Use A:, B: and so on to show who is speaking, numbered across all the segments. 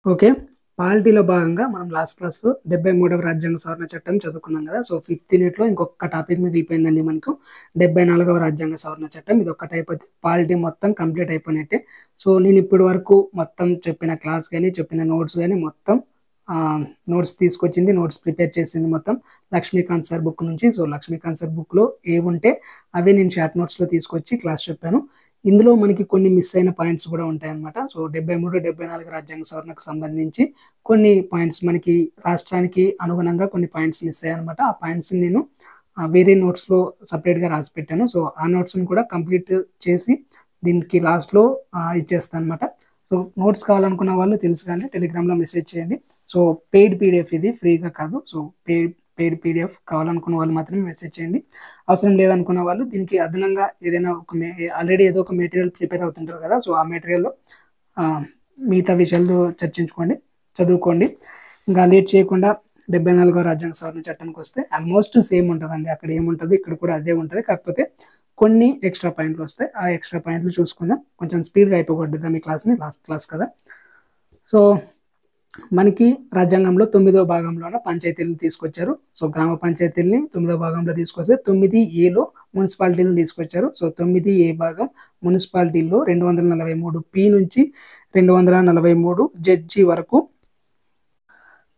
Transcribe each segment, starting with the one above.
A: Okay. పాలిటీలో భాగంగా మనం last క్లాస్‌లో 73వ రాజ్యాంగ సవరణ చట్టం చదువుకున్నాం గదా! సో, ఫిఫ్త్ యూనిట్‌లో ఇంకొక టాపిక్ మిగిలిపోయిందండి మనకు. 74వ రాజ్యాంగ సవరణ చట్టం. ఇదొక్కటి అయిపోతే పాలిటీ మొత్తం కంప్లీట్ అయిపోయినట్టే. సో, నేను ఇప్పటి వరకు మొత్తం చెప్పిన క్లాస్ గాని, చెప్పిన నోట్స్ గాని మొత్తం నోట్స్ తీసుకొచ్చింది, నోట్స్ ప్రిపేర్ చేసింది మొత్తం లక్ష్మీకాంత్ సార్ బుక్ నుంచి. సో, లక్ష్మీకాంత్ సార్ బుక్‌లో ఏవుంటే అవే నేను షార్ట్ నోట్స్‌లో తీసుకొచ్చి క్లాస్ చెప్పాను. ఇందులో మనకి కొన్ని మిస్ అయిన పాయింట్స్ కూడా ఉంటాయన్నమాట. సో, 73, 74 రాజ్యాంగ సవరణకు సంబంధించి కొన్ని పాయింట్స్ మనకి రాష్ట్రానికి అనుగుణంగా కొన్ని పాయింట్స్ మిస్ అయ్యాయన్నమాట. ఆ పాయింట్స్‌ని నేను వేరే నోట్స్‌లో సెపరేట్‌గా రాసి పెట్టాను. సో, ఆ నోట్స్‌ని కూడా కంప్లీట్ చేసి దీనికి లాస్ట్‌లో ఇచ్చేస్తానన్నమాట. సో, నోట్స్ కావాలనుకున్న వాళ్ళు తెలుసు గాని టెలిగ్రామ్‌లో మెసేజ్ చేయండి. సో, పెయిడ్ పీడిఎఫ్ ఇది ఫ్రీగా కాదు. సో, పెయిడ్ పీడిఎఫ్ కావాలనుకున్న వాళ్ళు మాత్రమే మెసేజ్ చేయండి. అవసరం లేదనుకున్న వాళ్ళు దీనికి అదనంగా ఏదైనా ఆల్రెడీ ఏదో ఒక మెటీరియల్ ప్రిపేర్ అవుతుంటారు కదా! సో, ఆ మెటీరియల్‌లో మిగతా విషయాలు చర్చించుకోండి, చదువుకోండి. ఇంకా లేట్ చేయకుండా 74వ రాజ్యాంగ సవరణ చట్టానికొస్తే ఆల్మోస్ట్ సేమ్ ఉంటదండి. అక్కడ ఏముంటదో ఇక్కడ కూడా అదే ఉంటది. కాకపోతే కొన్ని ఎక్స్‌ట్రా పాయింట్‌లొస్తాయి. ఆ ఎక్స్‌ట్రా పాయింట్లు చూసుకుందాం. కొంచెం స్పీడ్‌గా అయిపోగొట్టేద్దాం ఈ క్లాస్‌ని. లాస్ట్ క్లాస్ కదా! సో, మనకి రాజ్యాంగంలో 9వ భాగంలోన పంచాయతీలను తీసుకొచ్చారు. సో, గ్రామ పంచాయతీలని 9వ భాగంలో తీసుకొస్తే 9ఏలో మున్సిపాలిటీలను తీసుకొచ్చారు. సో, 9ఏ భాగం మున్సిపాలిటీల్లో 243 నుంచి 243 జడ్జి వరకు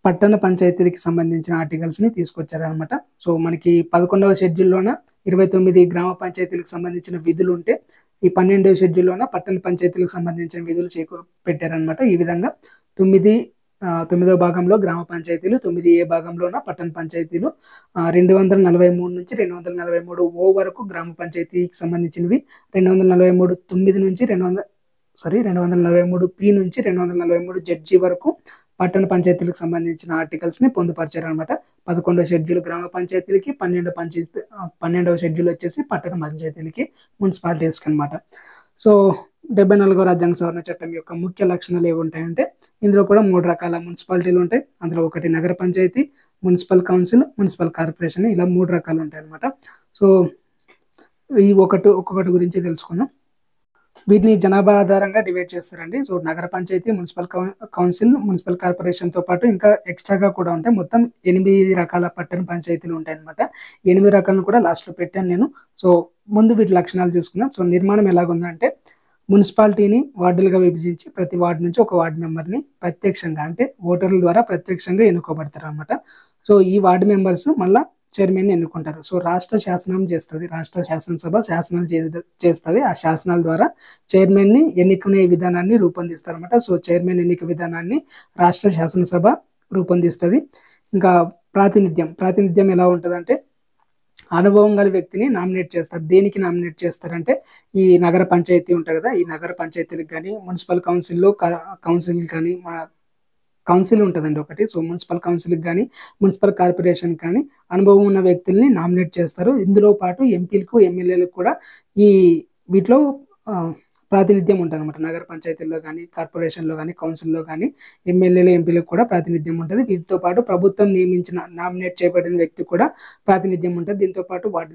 A: పట్టణ పంచాయతీలకి సంబంధించిన ఆర్టికల్స్‌ని తీసుకొచ్చారనమాట. సో, మనకి 11వ షెడ్యూల్‌లోన 29 గ్రామ పంచాయతీలకు సంబంధించిన విధులుంటే, ఈ 12వ షెడ్యూల్‌లోన పట్టణ పంచాయతీలకు సంబంధించిన విధులు పెట్టారనమాట. ఈ విధంగా 9వ భాగంలో గ్రామ పంచాయతీలు, 9ఏ భాగంలోన పట్టణ పంచాయతీలు, 243 నుంచి 243 వరకు గ్రామ పంచాయతీకి సంబంధించినవి, 243 నుంచి 243 నుంచి 243 జడ్జి వరకు పట్టణ పంచాయతీలకు సంబంధించిన ఆర్టికల్స్‌ని పొందుపరిచారనమాట. 11వ షెడ్యూల్ గ్రామ పంచాయతీలకి, 12వ షెడ్యూల్ వచ్చేసి పట్టణ పంచాయతీలకి, మున్సిపాలిటీస్‌కనమాట. సో, 74వ రాజ్యాంగ సవరణ చట్టం యొక్క ముఖ్య లక్షణాలు ఏవుంటాయంటే, ఇందులో కూడా 3 రకాల మున్సిపాలిటీలు ఉంటాయి. అందులో ఒకటి నగర panchayat, municipal council, municipal corporation ఇలా 3 రకాలు ఉంటాయన్నమాట. సో, ఈ ఒక్కొక్కటి గురించి తెలుసుకుందాం. వీటిని జనాభా ఆధారంగా డివైడ్ చేస్తారండి. సో, నగర పంచాయతీ, మున్సిపల్ కౌన్సిల్, మున్సిపల్ కార్పొరేషన్‌తో పాటు ఇంకా ఎక్స్‌ట్రాగా కూడా ఉంటాయి. మొత్తం 8 రకాల పట్టణ పంచాయతీలు ఉంటాయన్నమాట. 8 రకాలను కూడా లాస్ట్‌లో పెట్టాను నేను. సో, ముందు వీటి లక్షణాలు చూసుకుందాం. సో, నిర్మాణం ఎలాగుందంటే, మున్సిపాలిటీని వార్డులుగా విభజించి ప్రతి వార్డు నుంచి ఒక వార్డు మెంబర్‌ని ప్రత్యక్షంగా అంటే ఓటర్ల ద్వారా ప్రత్యక్షంగా ఎన్నుకోబడతారనమాట. సో, ఈ వార్డు మెంబర్స్ మళ్ళా చైర్మన్‌ని ఎన్నుకుంటారు. సో, రాష్ట్ర శాసనం చేస్తది. రాష్ట్ర శాసనసభ శాసనాలు చేస్తది. ఆ శాసనాల ద్వారా చైర్మన్‌ని ఎన్నుకునే విధానాన్ని రూపొందిస్తారనమాట. సో, చైర్మన్ ఎన్నిక విధానాన్ని రాష్ట్ర శాసనసభ రూపొందిస్తది. ఇంకా ప్రాతినిధ్యం ఎలా ఉంటదంటే, అనుభవం గల వ్యక్తిని నామినేట్ చేస్తారు. దేనికి నామినేట్ చేస్తారంటే, ఈ నగర పంచాయతీ ఉంటది కదా! ఈ నగర పంచాయతీలకు గాని, మున్సిపల్ కౌన్సిల్ కానీ కౌన్సిల్ ఉంటదండి ఒకటి. సో, మున్సిపల్ కౌన్సిల్‌కి గాని, మున్సిపల్ కార్పొరేషన్‌కి కానీ అనుభవం ఉన్న వ్యక్తుల్ని నామినేట్ చేస్తారు. ఇందులో పాటు ఎంపీలకు, ఎమ్మెల్యేలకు కూడా ఈ వీటిలో ప్రాతినిధ్యం ఉంటదనమాట. నగర పంచాయతీల్లో గాని, కార్పొరేషన్‌లో గాని, కౌన్సిల్‌లో గాని ఎమ్మెల్యేలు, ఎంపీలకు కూడా ప్రాతినిధ్యం ఉంటది. వీటితో పాటు ప్రభుత్వం నియమించిన నామినేట్ చేయబడిన వ్యక్తికి కూడా ప్రాతినిధ్యం ఉంటది. దీంతో పాటు వార్డు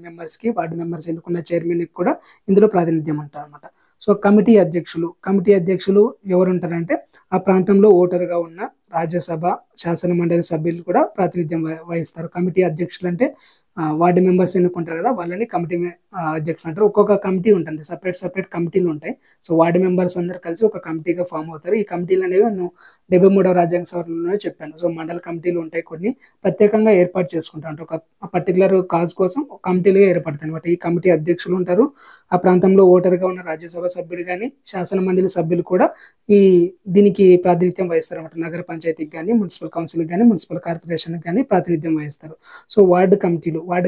A: మెంబర్స్ ఎన్నుకున్న చైర్మన్‌కి కూడా ఇందులో ప్రాతినిధ్యం ఉంటదనమాట. సో, కమిటీ అధ్యక్షులు ఎవరుంటారంటే, ఆ ప్రాంతంలో ఓటరుగా ఉన్న రాజ్యసభ, శాసనమండలి సభ్యులు కూడా ప్రాతినిధ్యం వహిస్తారు. కమిటీ అధ్యక్షులంటే వార్డు మెంబర్స్ ఎన్నుకుంటారు కదా! వాళ్ళని అధ్యక్షులు అంటారు. ఒక్కొక్క కమిటీ ఉంటుంది. సెపరేట్ కమిటీలు ఉంటాయి. సో, వార్డు మెంబర్స్ అందరూ కలిసి ఒక కమిటీగా ఫార్మ్ అవుతారు. ఈ కమిటీలనేవి నేను 73వ రాజ్యాంగ సవరణలోనే చెప్పాను. సో, మండల కమిటీలు ఉంటాయి కొన్ని. ప్రత్యేకంగా ఏర్పాటు చేసుకుంటారు. అంటే ఒక పర్టిక్యులర్ కాజ్ కోసం కమిటీలుగా ఏర్పడతాయన్నమాట. ఈ కమిటీ అధ్యక్షులు ఉంటారు. ఆ ప్రాంతంలో ఓటరుగా ఉన్న రాజ్యసభ సభ్యుడు గాని, శాసనమండలి సభ్యులు కూడా దీనికి ప్రాతినిధ్యం వహిస్తారన్నమాట. నగర పంచాయతీకి గాని, మున్సిపల్ కౌన్సిల్‌కి గాని, మున్సిపల్ కార్పొరేషన్‌కి గాని ప్రాతినిధ్యం వహిస్తారు. సో, వార్డు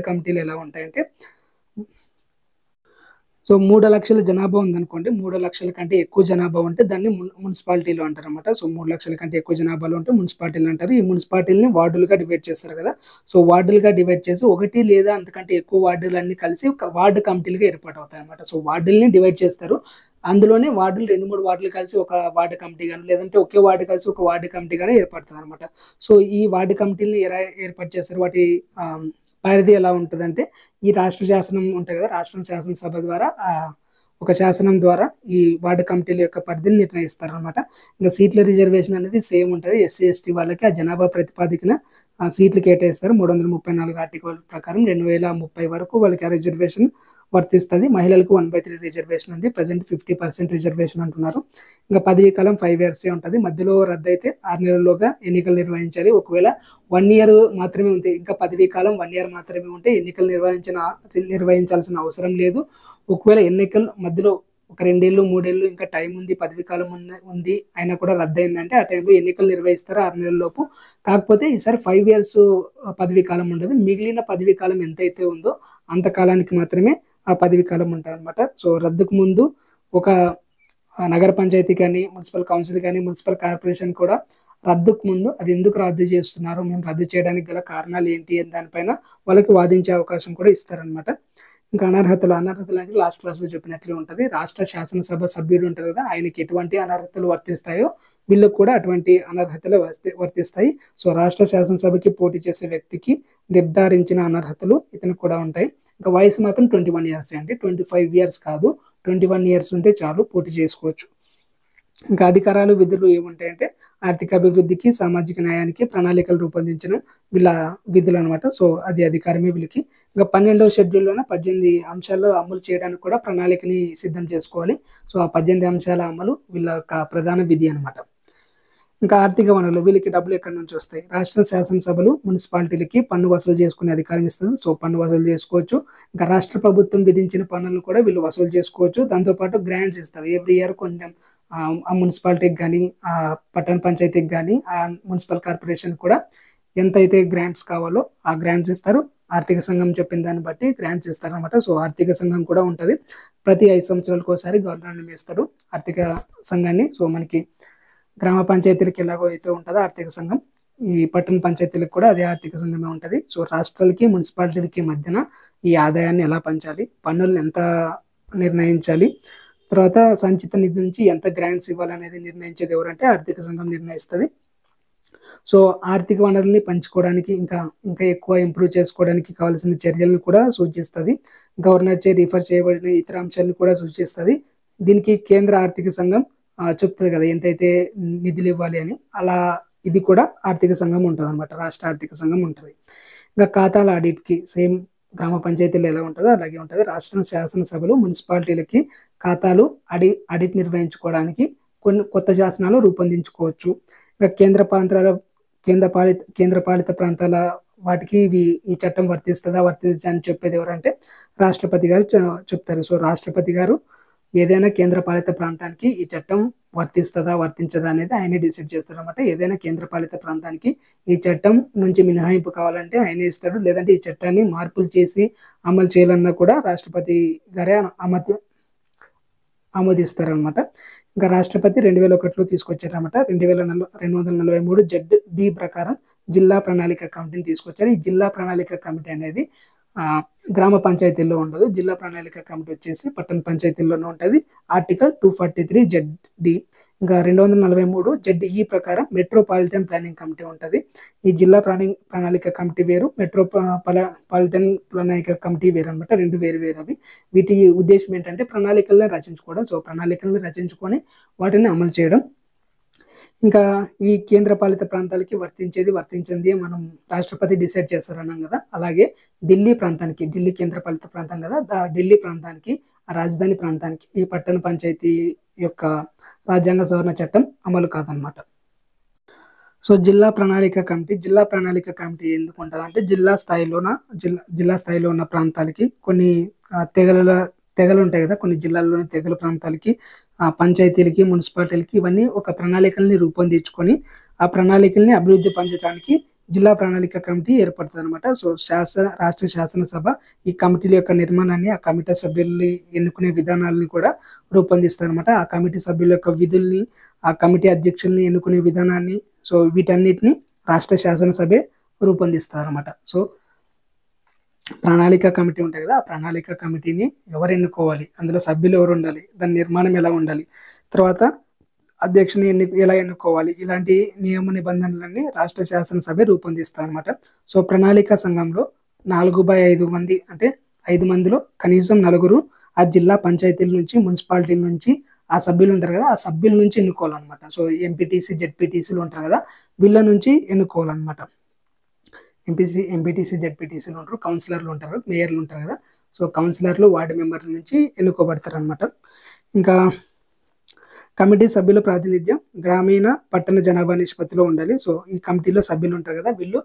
A: కమిటీలు ఎలా ఉంటాయంటే, సో, 3,00,000 జనాభా ఉందనుకోండి. 3,00,000 కంటే ఎక్కువ జనాభా ఉంటే దాన్ని మున్సిపాలిటీలు అంటారన్నమాట. సో, 3,00,000 కంటే ఎక్కువ జనాభాలో ఉంటే మున్సిపాలిటీలు అంటారు. ఈ మున్సిపాలిటీలని వార్డులుగా డివైడ్ చేస్తారు కదా! సో, వార్డులుగా డివైడ్ చేసి 1 లేదా అంతకంటే ఎక్కువ వార్డులన్నీ కలిసి ఒక వార్డు కమిటీలుగా ఏర్పాటవుతాయన్నమాట. సో, వార్డుల్ని డివైడ్ చేస్తారు. అందులోనే వార్డులు 2, 3 వార్డులు కలిసి ఒక వార్డు కమిటీ గాని, లేదంటే ఒకే వార్డు కలిసి ఒక వార్డు కమిటీ గాని ఏర్పడతదనమాట. సో, ఈ వార్డు కమిటీలని ఎలా ఏర్పాటు చేస్తారు? వాటి పరిధి ఎలా ఉంటదంటే, ఈ రాష్ట్ర శాసనం ఉంటది కదా! రాష్ట్ర శాసనసభ ద్వారా ఒక శాసనం ద్వారా ఈ వార్డు కమిటీల యొక్క పరిధిని నిర్ణయిస్తారనమాట. ఇంకా సీట్ల రిజర్వేషన్ అనేది సేమ్ ఉంటుంది. ఎస్సీ ఎస్టీ వాళ్ళకి ఆ జనాభా ప్రతిపాదికన సీట్లు కేటాయిస్తారు. 334 ఆర్టికల్ ప్రకారం 2030 వరకు వాళ్ళకి ఆ రిజర్వేషన్ వర్తిస్తుంది. మహిళలకు 1/3 రిజర్వేషన్ ఉంది. ప్రజెంట్ 50% రిజర్వేషన్ అంటున్నారు. ఇంకా పదవీ కాలం 5 years ఉంటుంది. మధ్యలో రద్దు అయితే 6 నెలల్లోగా ఎన్నికలు నిర్వహించాలి. ఒకవేళ 1 year మాత్రమే ఉంది, ఇంకా పదవీ కాలం 1 year మాత్రమే ఉంటే ఎన్నికలు నిర్వహించాల్సిన అవసరం లేదు. ఒకవేళ ఎన్నికలు మధ్యలో ఒక 2 ఏళ్ళు 3 ఏళ్ళు ఇంకా టైం ఉంది, పదవీ కాలం ఉంది అయినా కూడా రద్దు అయిందంటే ఆ టైంలో ఎన్నికలు నిర్వహిస్తారు 6 నెలల లోపు. కాకపోతే ఈసారి 5 years పదవీ కాలం ఉండదు. మిగిలిన పదవీ కాలం ఎంతైతే ఉందో అంతకాలానికి మాత్రమే ఆ పదవీ కాలం ఉంటుంది అనమాట. సో రద్దుకు ముందు ఒక నగర పంచాయతీ కానీ, మున్సిపల్ కౌన్సిల్ కానీ, మున్సిపల్ కార్పొరేషన్ కూడా రద్దుకు ముందు అది ఎందుకు రద్దు చేస్తున్నారు, మేము రద్దు చేయడానికి గల కారణాలు ఏంటి అని దానిపైన వాళ్ళకి వాదించే అవకాశం కూడా ఇస్తారనమాట. ఇంకా అనర్హతలు అంటే లాస్ట్ క్లాస్లో చెప్పినట్లే ఉంటుంది. రాష్ట్ర శాసనసభ సభ్యుడు ఉంటుంది కదా, ఆయనకి ఎటువంటి అనర్హతలు వర్తిస్తాయో వీళ్ళకి కూడా అటువంటి అనర్హతలు వర్తిస్తాయి. సో రాష్ట్ర శాసనసభకి పోటీ చేసే వ్యక్తికి నిర్ధారించిన అనర్హతలు ఇతనికి కూడా ఉంటాయి. ఇంకా వయసు మాత్రం 21 years అండి, 25 years కాదు. 21 years ఉంటే చాలు, పోటీ చేసుకోవచ్చు. ఇంకా అధికారాలు విధులు ఏముంటాయంటే ఆర్థిక అభివృద్ధికి, సామాజిక న్యాయానికి ప్రణాళికలు రూపొందించడం వీళ్ళ విధులు అనమాట. సో అది అధికారమే వీళ్ళకి. ఇంకా 12వ షెడ్యూల్లోనే 18 అంశాలు అమలు చేయడానికి కూడా ప్రణాళికని సిద్ధం చేసుకోవాలి. సో ఆ 18 అంశాల అమలు వీళ్ళ యొక్క ప్రధాన విధి అనమాట. ఇంకా ఆర్థిక వనరులు, వీళ్ళకి డబ్బులు ఎక్కడి నుంచి వస్తాయి? రాష్ట్ర శాసనసభలు మున్సిపాలిటీలకి పన్ను వసూలు చేసుకునే అధికారం ఇస్తుంది. సో పన్ను వసూలు చేసుకోవచ్చు. ఇంకా రాష్ట్ర ప్రభుత్వం విధించిన పన్నులు కూడా వీళ్ళు వసూలు చేసుకోవచ్చు. దాంతోపాటు గ్రాంట్స్ ఇస్తారు. ఎవ్రీ ఇయర్ కొంచెం ఆ మున్సిపాలిటీకి కానీ, ఆ పట్టణ పంచాయతీకి కానీ, ఆ మున్సిపల్ కార్పొరేషన్ కూడా ఎంతైతే గ్రాంట్స్ కావాలో ఆ గ్రాంట్స్ ఇస్తారు. ఆర్థిక సంఘం చెప్పిన దాన్ని బట్టి గ్రాంట్స్ ఇస్తారనమాట. సో ఆర్థిక సంఘం కూడా ఉంటుంది. ప్రతి 5 సంవత్సరాలకు ఒకసారి గవర్నర్ నియమిస్తాడు ఆర్థిక సంఘాన్ని. సో మనకి గ్రామ పంచాయతీలకు ఎలాగో అయితే ఉంటుందో ఆర్థిక సంఘం, ఈ పట్టణ పంచాయతీలకు కూడా అదే ఆర్థిక సంఘమే ఉంటుంది. సో రాష్ట్రాలకి మున్సిపాలిటీలకి మధ్యన ఈ ఆదాయాన్ని ఎలా పంచాలి, పన్నులను ఎంత నిర్ణయించాలి, తర్వాత సంచిత నిధి నుంచి ఎంత గ్రాంట్స్ ఇవ్వాలనేది నిర్ణయించేది ఎవరంటే ఆర్థిక సంఘం నిర్ణయిస్తుంది. సో ఆర్థిక వనరుల్ని పంచుకోవడానికి, ఇంకా ఎక్కువ ఇంప్రూవ్ చేసుకోవడానికి కావాల్సిన చర్యలను కూడా సూచిస్తుంది. గవర్నర్ చే రిఫర్ చేయబడిన ఇతర అంశాలను కూడా సూచిస్తుంది. దీనికి కేంద్ర ఆర్థిక సంఘం చెప్తుంది కదా ఎంతైతే నిధులు ఇవ్వాలి అని, అలా ఇది కూడా ఆర్థిక సంఘం ఉంటుంది అనమాట, రాష్ట్ర ఆర్థిక సంఘం ఉంటుంది. ఇంకా ఖాతాల ఆడిట్కి సేమ్ గ్రామ పంచాయతీలు ఎలా ఉంటుందో అలాగే ఉంటుంది. రాష్ట్ర శాసనసభలు మున్సిపాలిటీలకి ఖాతాలు ఆడిట్ నిర్వహించుకోవడానికి కొన్ని కొత్త శాసనాలు రూపొందించుకోవచ్చు. ఇంకా కేంద్రపాలిత ప్రాంతాల వాటికి ఈ చట్టం వర్తిస్తుందా అని చెప్పేది ఎవరంటే రాష్ట్రపతి గారు చెప్తారు. సో రాష్ట్రపతి గారు ఏదైనా కేంద్రపాలిత ప్రాంతానికి ఈ చట్టం వర్తిస్తుందా వర్తించదా అనేది ఆయనే డిసైడ్ చేస్తాడు అనమాట. ఏదైనా కేంద్రపాలిత ప్రాంతానికి ఈ చట్టం నుంచి మినహాయింపు కావాలంటే ఆయనే ఇస్తాడు. లేదంటే ఈ చట్టాన్ని మార్పులు చేసి అమలు చేయాలన్నా కూడా రాష్ట్రపతి గారే ఆమోదిస్తారనమాట. ఇంకా రాష్ట్రపతి 2001లో తీసుకొచ్చారనమాట. 243 ZD ప్రకారం జిల్లా ప్రణాళిక కమిటీని తీసుకొచ్చారు. ఈ జిల్లా ప్రణాళిక కమిటీ అనేది గ్రామ పంచాయతీల్లో ఉండదు. జిల్లా ప్రణాళిక కమిటీ వచ్చేసి పట్టణ పంచాయతీల్లోనే ఉంటుంది. Article 243 ZD. ఇంకా 243 ZE ప్రకారం మెట్రోపాలిటన్ ప్లానింగ్ కమిటీ ఉంటుంది. ఈ జిల్లా ప్రణాళిక కమిటీ వేరు, మెట్రోపాలిటన్ ప్రణాళిక కమిటీ వేరు అనమాట. రెండు వేరు అవి. వీటి ఉద్దేశం ఏంటంటే ప్రణాళికలను రచించుకోవడం. సో ప్రణాళికలను రచించుకొని వాటిని అమలు చేయడం. ఇంకా ఈ కేంద్రపాలిత ప్రాంతాలకి వర్తించింది మనం రాష్ట్రపతి డిసైడ్ చేస్తారన్నాం కదా, అలాగే ఢిల్లీ కేంద్రపాలిత ప్రాంతం కదా, ఢిల్లీ ప్రాంతానికి, ఆ రాజధాని ప్రాంతానికి ఈ పట్టణ పంచాయతీ యొక్క రాజ్యాంగ సవరణ చట్టం అమలు కాదనమాట. సో జిల్లా ప్రణాళిక కమిటీ ఎందుకు ఉంటుంది అంటే జిల్లా స్థాయిలో ఉన్న ప్రాంతాలకి కొన్ని తెగలు ఉంటాయి కదా, కొన్ని జిల్లాల్లోని తెగల ప్రాంతాలకి, పంచాయతీలకి, మున్సిపాలిటీలకి ఇవన్నీ ఒక ప్రణాళికల్ని రూపొందించుకొని ఆ ప్రణాళికల్ని అభివృద్ధి పరచడానికి జిల్లా ప్రణాళిక కమిటీ ఏర్పడుతుంది అనమాట. సో రాష్ట్ర శాసనసభ ఈ కమిటీల యొక్క నిర్మాణాన్ని, ఆ కమిటీ సభ్యుల్ని ఎన్నుకునే విధానాలని కూడా రూపొందిస్తారు అనమాట. ఆ కమిటీ సభ్యుల యొక్క విధుల్ని, ఆ కమిటీ అధ్యక్షుల్ని ఎన్నుకునే విధానాన్ని, సో వీటన్నిటిని రాష్ట్ర శాసనసభే రూపొందిస్తారు అనమాట. సో ప్రణాళిక కమిటీ ఉంటాయి కదా, ఆ ప్రణాళిక కమిటీని ఎవరు ఎన్నుకోవాలి, అందులో సభ్యులు ఎవరు ఉండాలి, దాని నిర్మాణం ఎలా ఉండాలి, తర్వాత అధ్యక్షుని ఎలా ఎన్నుకోవాలి, ఇలాంటి నియమ నిబంధనలన్నీ రాష్ట్ర శాసనసభ రూపొందిస్తారు అనమాట. సో ప్రణాళిక సంఘంలో 4/5 మంది అంటే 5 మందిలో కనీసం 4 ఆ జిల్లా పంచాయతీల నుంచి, మున్సిపాలిటీల నుంచి ఆ సభ్యులు ఉంటారు కదా, ఆ సభ్యుల నుంచి ఎన్నుకోవాలన్నమాట. సో ఎంపీటీసీ, జెడ్పీటీసీలు ఉంటారు కదా, వీళ్ళ నుంచి ఎన్నుకోవాలన్నమాట. ఎంపీటీసీ, జెడ్పీటీసీలు ఉంటారు, కౌన్సిలర్లు ఉంటారు, మేయర్లు ఉంటారు కదా. సో కౌన్సిలర్లు, వార్డు మెంబర్ల నుంచి ఎన్నుకోబడతారు అనమాట. ఇంకా కమిటీ సభ్యుల ప్రాతినిధ్యం గ్రామీణ, పట్టణ జనాభా నిష్పత్తిలో ఉండాలి. సో ఈ కమిటీలో సభ్యులు ఉంటారు కదా, వీళ్ళు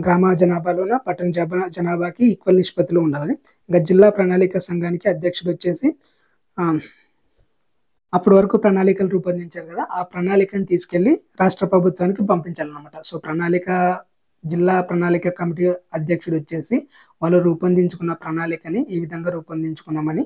A: గ్రామ జనాభాలోన పట్టణ జనాభాకి ఈక్వల్ నిష్పత్తిలో ఉండాలని. ఇంకా జిల్లా ప్రణాళిక సంఘానికి అధ్యక్షుడు వచ్చేసి అప్పటి వరకు ప్రణాళికలు రూపొందించారు కదా, ఆ ప్రణాళికను తీసుకెళ్లి రాష్ట్ర ప్రభుత్వానికి పంపించాలన్నమాట. సో జిల్లా ప్రణాళిక కమిటీ అధ్యక్షుడు వచ్చేసి వాళ్ళు రూపొందించుకున్న ప్రణాళికని ఈ విధంగా రూపొందించుకున్నామని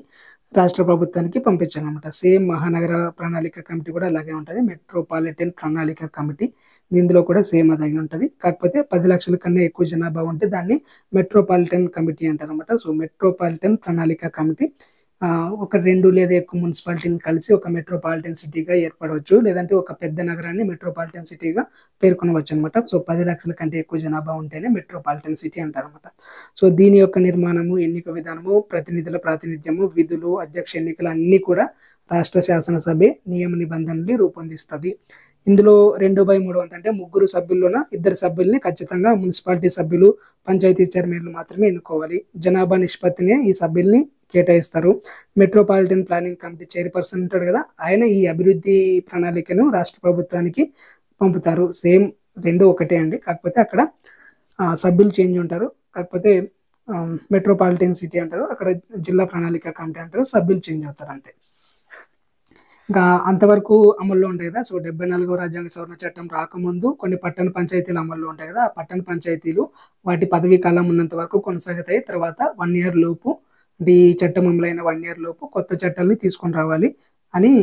A: రాష్ట్ర ప్రభుత్వానికి పంపించాలన్నమాట. సేమ్ మహానగర ప్రణాళిక కమిటీ కూడా అలాగే ఉంటుంది, మెట్రోపాలిటన్ ప్రణాళిక కమిటీ. దీనిలో కూడా సేమ్ అదే ఉంటుంది. కాకపోతే 10 లక్షల కన్నా ఎక్కువ జనాభా ఉంటే దాన్ని మెట్రోపాలిటన్ కమిటీ అంటారు అనమాట. సో మెట్రోపాలిటన్ ప్రణాళిక కమిటీ ఒక 2 లేదా ఎక్కువ మున్సిపాలిటీలు కలిసి ఒక మెట్రోపాలిటన్ సిటీగా ఏర్పడవచ్చు, లేదంటే ఒక పెద్ద నగరాన్ని మెట్రోపాలిటన్ సిటీగా పేర్కొనవచ్చు అనమాట. సో 10 లక్షల కంటే ఎక్కువ జనాభా ఉంటేనే మెట్రోపాలిటన్ సిటీ అంటారు అనమాట. సో దీని యొక్క నిర్మాణము, ఎన్నిక విధానము, ప్రతినిధుల ప్రాతినిధ్యము, విధులు, అధ్యక్ష ఎన్నికలు అన్నీ కూడా రాష్ట్ర శాసనసభ నియమ నిబంధనలు రూపొందిస్తుంది. ఇందులో 2/3 వంతు అంటే 3 సభ్యుల్లోన 2 సభ్యుల్ని ఖచ్చితంగా మున్సిపాలిటీ సభ్యులు, పంచాయతీ చైర్మన్లు మాత్రమే ఎన్నుకోవాలి. జనాభా నిష్పత్తిని ఈ సభ్యుల్ని కేటాయిస్తారు. మెట్రోపాలిటన్ ప్లానింగ్ కమిటీ చైర్పర్సన్ ఉంటాడు కదా, ఆయన ఈ అభివృద్ధి ప్రణాళికను రాష్ట్ర ప్రభుత్వానికి పంపుతారు. సేమ్ 2 ఒకటే అండి, కాకపోతే అక్కడ సభ్యులు చేంజ్ ఉంటారు. కాకపోతే మెట్రోపాలిటన్ సిటీ అంటారు, అక్కడ జిల్లా ప్రణాళిక కమిటీ అంటారు, సభ్యులు చేంజ్ అవుతారు అంతే. ఇంకా అంతవరకు అమల్లో ఉంటాయి కదా. సో 74వ రాజ్యాంగ సవరణ చట్టం రాకముందు కొన్ని పట్టణ పంచాయతీలు అమల్లో ఉంటాయి కదా, ఆ పట్టణ పంచాయతీలు వాటి పదవీ కాలం ఉన్నంత వరకు కొనసాగుతాయి. తర్వాత 1 year లోపు, ఈ చట్టం అమలైన 1 year లోపు కొత్త చట్టాలని తీసుకొని రావాలి అని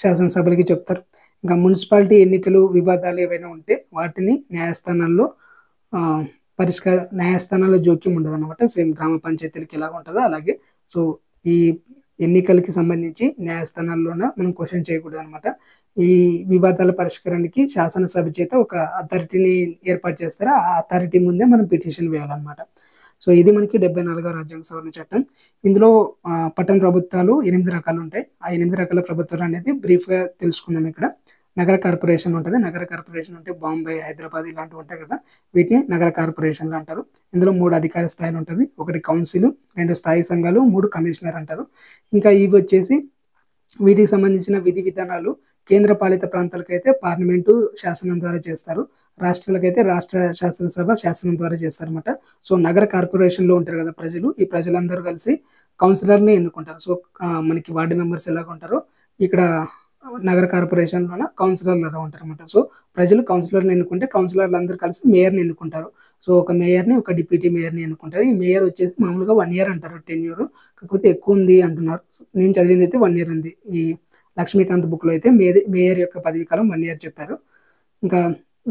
A: శాసనసభలకి చెప్తారు. ఇంకా మున్సిపాలిటీ ఎన్నికలు, వివాదాలు ఏవైనా ఉంటే వాటిని న్యాయస్థానాల్లో జోక్యం ఉండదు అనమాట. సేమ్ గ్రామ పంచాయతీలకి ఎలా ఉంటుందో అలాగే. సో ఈ ఎన్నికలకి సంబంధించి న్యాయస్థానాల్లోన మనం క్వశ్చన్ చేయకూడదు అనమాట. ఈ వివాదాల పరిష్కారానికి శాసనసభ చేత ఒక అథారిటీని ఏర్పాటు చేస్తారు, ఆ అథారిటీ ముందే మనం పిటిషన్ వేయాలన్నమాట. సో ఇది మనకి 74వ రాజ్యాంగ సవరణ చట్టం. ఇందులో పట్టణ ప్రభుత్వాలు 8 రకాలు ఉంటాయి. ఆ 8 రకాల ప్రభుత్వాలు అనేది బ్రీఫ్గా తెలుసుకుందాం. ఇక్కడ నగర కార్పొరేషన్ ఉంటుంది. నగర కార్పొరేషన్ అంటే బాంబే, హైదరాబాద్ ఇలాంటివి ఉంటాయి కదా, వీటిని నగర కార్పొరేషన్లు అంటారు. ఇందులో 3 అధికార స్థాయిలు ఉంటుంది. 1 కౌన్సిల్, 2 స్థాయి సంఘాలు, 3 కమిషనర్ అంటారు. ఇంకా ఇవి వచ్చేసి వీటికి సంబంధించిన విధి విధానాలు కేంద్ర పాలిత ప్రాంతాలకైతే పార్లమెంటు శాసనం ద్వారా చేస్తారు, రాష్ట్రాలకైతే రాష్ట్ర శాసనసభ శాసనం ద్వారా చేస్తారు అనమాట. సో నగర కార్పొరేషన్లో ఉంటారు కదా ప్రజలు, ఈ ప్రజలందరూ కలిసి కౌన్సిలర్ని ఎన్నుకుంటారు. సో మనకి వార్డు మెంబర్స్ ఎలాగ ఉంటారో ఇక్కడ నగర కార్పొరేషన్లోన కౌన్సిలర్లు ఎలా ఉంటారు అనమాట. సో ప్రజలు కౌన్సిలర్ని ఎన్నుకుంటే కౌన్సిలర్లు అందరూ కలిసి మేయర్ని ఎన్నుకుంటారు. సో ఒక మేయర్ని, ఒక డిప్యూటీ మేయర్ని ఎన్నుకుంటారు. ఈ మేయర్ వచ్చేసి మామూలుగా 1 year అంటారు, టెన్యూర్. కాకపోతే ఎక్కువ ఉంది అంటున్నారు. నేను చదివింది అయితే 1 year ఉంది. ఈ లక్ష్మీకాంత్ బుక్లో అయితే మేయర్ యొక్క పదవీ కాలం 1 year చెప్పారు. ఇంకా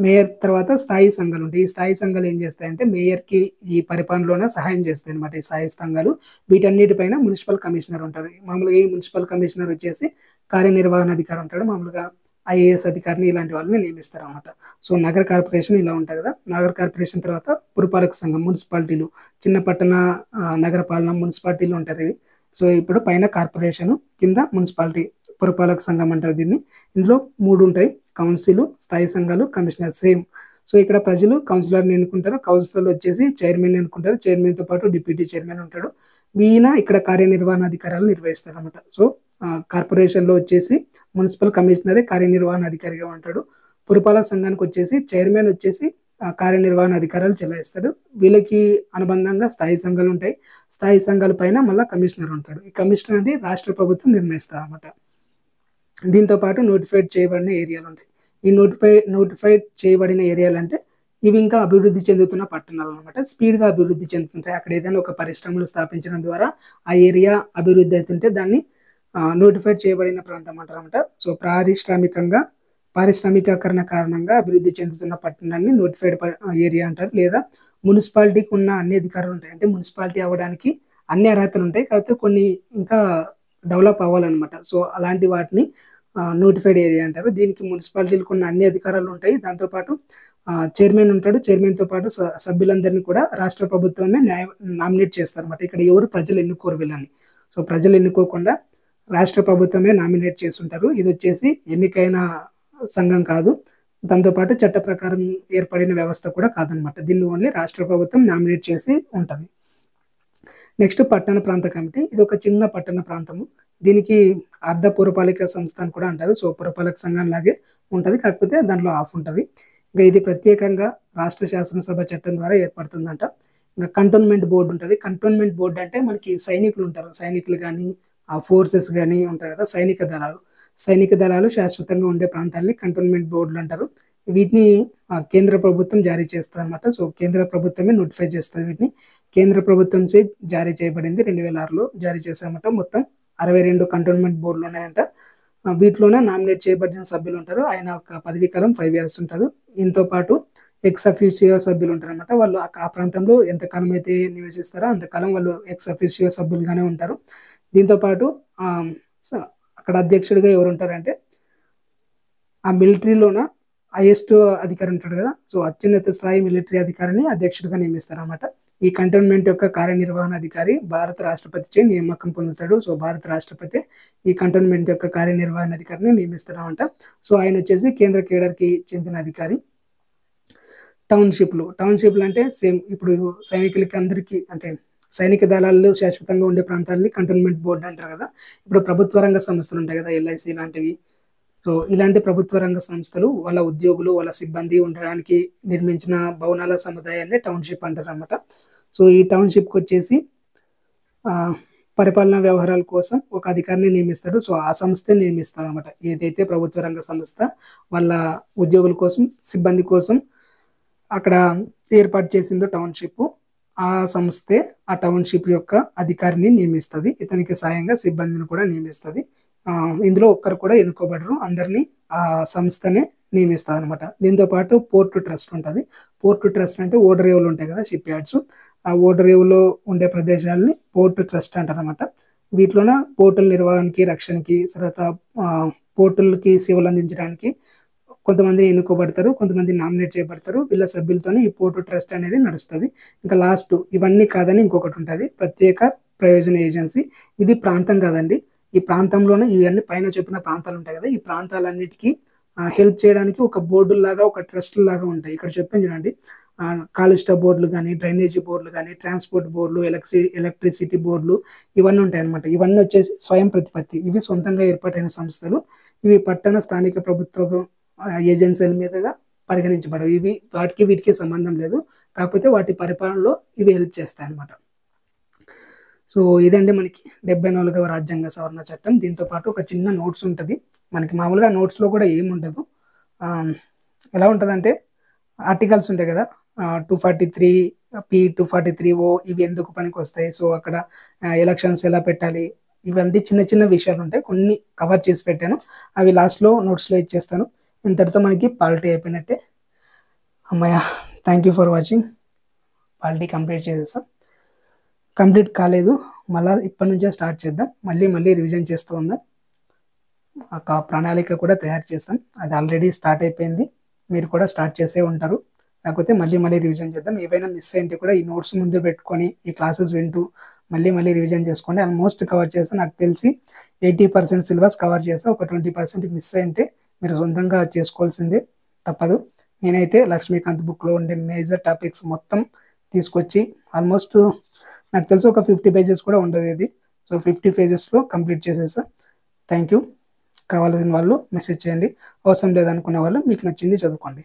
A: మేయర్ తర్వాత స్థాయి సంఘాలు ఉంటాయి. ఈ స్థాయి సంఘాలు ఏం చేస్తాయంటే మేయర్కి ఈ పరిపాలనలోనే సహాయం చేస్తాయి అనమాట. ఈ స్థాయి సంఘాలు వీటన్నిటిపైన మున్సిపల్ కమిషనర్ ఉంటారు. మామూలుగా ఈ మున్సిపల్ కమిషనర్ వచ్చేసి కార్యనిర్వహణ అధికారి ఉంటాడు, మామూలుగా ఐఏఎస్ అధికారిని ఇలాంటి వాళ్ళని నియమిస్తారు అనమాట. సో నగర కార్పొరేషన్ ఇలా ఉంటుంది కదా. నగర కార్పొరేషన్ తర్వాత పురపాలక సంఘం, మున్సిపాలిటీలు, చిన్న పట్టణ నగర పాలన మున్సిపాలిటీలు ఉంటారు ఇవి. సో ఇప్పుడు పైన కార్పొరేషన్, కింద మున్సిపాలిటీ, పురపాలక సంఘం అంటారు దీన్ని. ఇందులో 3 ఉంటాయి, కౌన్సిల్, స్థాయి సంఘాలు, కమిషనర్. సేమ్. సో ఇక్కడ ప్రజలు కౌన్సిలర్ని ఎన్నుకుంటారు, కౌన్సిలర్లు వచ్చేసి చైర్మన్ ఎన్నుకుంటారు, చైర్మన్తో పాటు డిప్యూటీ చైర్మన్ ఉంటాడు. ఈయన ఇక్కడ కార్యనిర్వహణ అధికారాలు నిర్వహిస్తారు అనమాట. సో కార్పొరేషన్లో వచ్చేసి మున్సిపల్ కమిషనరే కార్యనిర్వహణ అధికారిగా ఉంటాడు. పురపాలక సంఘానికి వచ్చేసి చైర్మన్ వచ్చేసి కార్యనిర్వహణ అధికారాలు చెలాయిస్తాడు. వీళ్ళకి అనుబంధంగా స్థాయి సంఘాలు ఉంటాయి. స్థాయి సంఘాల పైన మళ్ళీ కమిషనర్ ఉంటాడు. ఈ కమిషనర్ అని రాష్ట్ర ప్రభుత్వం నిర్ణయిస్తారు అనమాట. దీంతో పాటు నోటిఫైడ్ చేయబడిన ఏరియాలు ఉంటాయి. ఈ నోటిఫైడ్ చేయబడిన ఏరియాలు అంటే ఇవి ఇంకా అభివృద్ధి చెందుతున్న పట్టణాలు అనమాట. స్పీడ్గా అభివృద్ధి చెందుతుంటాయి. అక్కడ ఏదైనా ఒక పరిశ్రమలు స్థాపించడం ద్వారా ఆ ఏరియా అభివృద్ధి అవుతుంటే దాన్ని నోటిఫైడ్ చేయబడిన ప్రాంతం అంటారు అనమాట. సో పారిశ్రామికీకరణ కారణంగా అభివృద్ధి చెందుతున్న పట్టణాన్ని నోటిఫైడ్ ఏరియా అంటారు. లేదా మున్సిపాలిటీకి ఉన్న అన్ని అధికారులు ఉంటాయి, అంటే మున్సిపాలిటీ అవ్వడానికి అన్ని అర్హతలు ఉంటాయి, కాకపోతే కొన్ని ఇంకా డెవలప్ అవ్వాలన్నమాట. సో అలాంటి వాటిని నోటిఫైడ్ ఏరియా అంటారు. దీనికి మున్సిపాలిటీలకు ఉన్న అన్ని అధికారాలు ఉంటాయి. దాంతోపాటు చైర్మన్ ఉంటాడు. చైర్మన్తో పాటు సభ్యులందరినీ కూడా రాష్ట్ర ప్రభుత్వమే నామినేట్ చేస్తారు అనమాట. ఇక్కడ ఎవరు ప్రజలు ఎన్నుకోరు వీళ్ళని. సో ప్రజలు ఎన్నుకోకుండా రాష్ట్ర ప్రభుత్వమే నామినేట్ చేస్తుంటారు. ఇది వచ్చేసి ఎన్నికైన సంఘం కాదు, దాంతోపాటు చట్ట ప్రకారం ఏర్పడిన వ్యవస్థ కూడా కాదనమాట. దీన్ని ఓన్లీ రాష్ట్ర ప్రభుత్వం నామినేట్ చేసి ఉంటుంది. నెక్స్ట్ పట్టణ ప్రాంత కమిటీ. ఇది ఒక చిన్న పట్టణ ప్రాంతము. దీనికి అర్ధ పురపాలిక సంస్థ అని కూడా అంటారు. సో పురపాలక సంఘం లాగే ఉంటుంది, కాకపోతే దాంట్లో ఆఫ్ ఉంటుంది. ఇంకా ఇది ప్రత్యేకంగా రాష్ట్ర శాసనసభ చట్టం ద్వారా ఏర్పడుతుందంట. ఇంకా కంటోన్మెంట్ బోర్డు ఉంటుంది. కంటోన్మెంట్ బోర్డు అంటే మనకి సైనికులు ఉంటారు, సైనికులు కానీ ఫోర్సెస్ కానీ ఉంటాయి కదా, సైనిక దళాలు శాశ్వతంగా ఉండే ప్రాంతాన్ని కంటోన్మెంట్ బోర్డులు అంటారు. వీటిని కేంద్ర ప్రభుత్వం జారీ చేస్తుంది అనమాట. సో కేంద్ర ప్రభుత్వమే నోటిఫై చేస్తుంది వీటిని. కేంద్ర ప్రభుత్వం చే జారీ చేయబడింది, 2006లో జారీ చేశారన్నమాట. మొత్తం 62 కంటోన్మెంట్ బోర్డులు ఉన్నాయంట. వీటిలోనే నామినేట్ చేయబడిన సభ్యులు ఉంటారు. ఆయన ఒక పదవీ కాలం 5 years ఉంటుంది. దీంతో పాటు ఎక్స్ అఫీషియో సభ్యులు ఉంటారు అనమాట. వాళ్ళు ఆ ప్రాంతంలో ఎంతకాలం అయితే నివసిస్తారో అంతకాలం వాళ్ళు ఎక్స్ అఫీషియో సభ్యులుగానే ఉంటారు. దీంతో పాటు అక్కడ అధ్యక్షుడిగా ఎవరు ఉంటారంటే ఆ మిలిటరీలోన హైయెస్ట్ అధికారి ఉంటాడు కదా, సో అత్యున్నత స్థాయి మిలిటరీ అధికారిని అధ్యక్షుడిగా నియమిస్తారు అనమాట. ఈ కంటోన్మెంట్ యొక్క కార్యనిర్వహణ అధికారి భారత రాష్ట్రపతిచే నియామకం పొందుతాడు. సో భారత రాష్ట్రపతి ఈ కంటోన్మెంట్ యొక్క కార్యనిర్వహణ అధికారిని నియమిస్తారు అనమాట. సో ఆయన వచ్చేసి కేంద్ర కేడర్కి చెందిన అధికారి. టౌన్షిప్లు అంటే సేమ్ ఇప్పుడు సైనికులకి అందరికీ అంటే సైనిక దళాల్లో శాశ్వతంగా ఉండే ప్రాంతాలని కంటోన్మెంట్ బోర్డు అంటారు కదా. ఇప్పుడు ప్రభుత్వ రంగ సంస్థలు ఉంటాయి కదా, LIC లాంటివి. సో ఇలాంటి ప్రభుత్వ రంగ సంస్థలు వాళ్ళ ఉద్యోగులు వాళ్ళ సిబ్బంది ఉండడానికి నిర్మించిన భవనాల సముదాయాన్ని టౌన్షిప్ అంటారు అనమాట. సో ఈ టౌన్షిప్కి వచ్చేసి పరిపాలనా వ్యవహారాల కోసం ఒక అధికారిని నియమిస్తాడు. సో ఆ సంస్థని నియమిస్తారు అనమాట. ఏదైతే ప్రభుత్వ రంగ సంస్థ వాళ్ళ ఉద్యోగుల కోసం సిబ్బంది కోసం అక్కడ ఏర్పాటు చేసిందో టౌన్షిప్, ఆ సంస్థే ఆ టౌన్షిప్ యొక్క అధికారిని నియమిస్తుంది. ఇతనికి సాయంగా సిబ్బందిని కూడా నియమిస్తుంది. ఇందులో ఒక్కరు కూడా ఎన్నుకోబడరు, అందరినీ ఆ సంస్థనే నియమిస్తుంది అనమాట. దీంతో పాటు పోర్టు ట్రస్ట్ ఉంటుంది. పోర్టు ట్రస్ట్ అంటే ఓడరేవులు ఉంటాయి కదా, షిప్ యార్డ్స్. ఆ ఓడరేవులో ఉండే ప్రదేశాలని పోర్టు ట్రస్ట్ అంటారు అనమాట. వీటిలోన పోర్టుల నిర్వహణకి, రక్షణకి, తర్వాత పోర్టులకి సేవలు అందించడానికి కొంతమంది ఎన్నుకోబడతారు, కొంతమంది నామినేట్ చేయబడతారు. వీళ్ళ సభ్యులతోనే ఈ పోర్టు ట్రస్ట్ అనేది నడుస్తుంది. ఇంకా లాస్ట్ ఇవన్నీ కాదని ఇంకొకటి ఉంటుంది, ప్రత్యేక ప్రయోజన ఏజెన్సీ. ఇది ప్రాంతం కాదండి, ఈ ప్రాంతంలోనే ఇవన్నీ పైన చెప్పిన ప్రాంతాలు ఉంటాయి కదా, ఈ ప్రాంతాలన్నిటికీ హెల్ప్ చేయడానికి ఒక బోర్డు లాగా ఒక ట్రస్ట్ లాగా ఉంటాయి. ఇక్కడ చెప్పాను చూడండి, కాలుష్య బోర్డులు కానీ, డ్రైనేజీ బోర్డులు కానీ, ట్రాన్స్పోర్ట్ బోర్డులు, ఎలక్ట్రిసిటీ బోర్డులు, ఇవన్నీ ఉంటాయి అనమాట. ఇవన్నీ వచ్చేసి స్వయం ప్రతిపత్తి, ఇవి సొంతంగా ఏర్పాటైన సంస్థలు. ఇవి పట్టణ స్థానిక ప్రభుత్వ ఏజెన్సీల మీదుగా పరిగణించబడవు. ఇవి వీటికి సంబంధం లేదు, కాకపోతే వాటి పరిపాలనలో ఇవి హెల్ప్ చేస్తాయి అనమాట. సో ఇదండి మనకి 74వ రాజ్యాంగ సవరణ చట్టం. దీంతో పాటు ఒక చిన్న నోట్స్ ఉంటుంది మనకి. మామూలుగా నోట్స్లో కూడా ఏముండదు, ఎలా ఉంటుందంటే ఆర్టికల్స్ ఉంటాయి కదా, 243P 243O ఇవి ఎందుకు పనికి వస్తాయి, సో అక్కడ ఎలక్షన్స్ ఎలా పెట్టాలి, ఇవన్నీ చిన్న చిన్న విషయాలు ఉంటాయి. కొన్ని కవర్ చేసి పెట్టాను, అవి లాస్ట్లో నోట్స్లో ఇచ్చేస్తాను. ఇంతటితో మనకి పాలిటీ అయిపోయినట్టే. అమ్మయ్య, thank you for watching. Polity complete చేసేస్తాం. కంప్లీట్ కాలేదు, మళ్ళీ ఇప్పటి నుంచే స్టార్ట్ చేద్దాం. మళ్ళీ రివిజన్ చేస్తూ ఉందాం. ఒక ప్రణాళిక కూడా తయారు చేస్తాం, అది ఆల్రెడీ స్టార్ట్ అయిపోయింది, మీరు కూడా స్టార్ట్ చేసే ఉంటారు. కాకపోతే మళ్ళీ రివిజన్ చేద్దాం. ఏవైనా మిస్ అయింటే కూడా ఈ నోట్స్ ముందు పెట్టుకొని ఈ క్లాసెస్ వింటూ మళ్ళీ రివిజన్ చేసుకోండి. ఆల్మోస్ట్ కవర్ చేస్తే నాకు తెలిసి 80% సిలబస్ కవర్ చేస్తే ఒక 20% మిస్ అయింటే మీరు సొంతంగా చేసుకోవాల్సిందే, తప్పదు. నేనైతే లక్ష్మీకాంత్ బుక్లో ఉండే మేజర్ టాపిక్స్ మొత్తం తీసుకొచ్చి ఆల్మోస్ట్ నాకు తెలిసి ఒక 50 pages కూడా ఉండదు ఇది. సో 50 pagesలో కంప్లీట్ చేసేసా. Thank you. కావాల్సిన వాళ్ళు మెసేజ్ చేయండి, అవసరం లేదనుకునే వాళ్ళు మీకు నచ్చింది చదువుకోండి.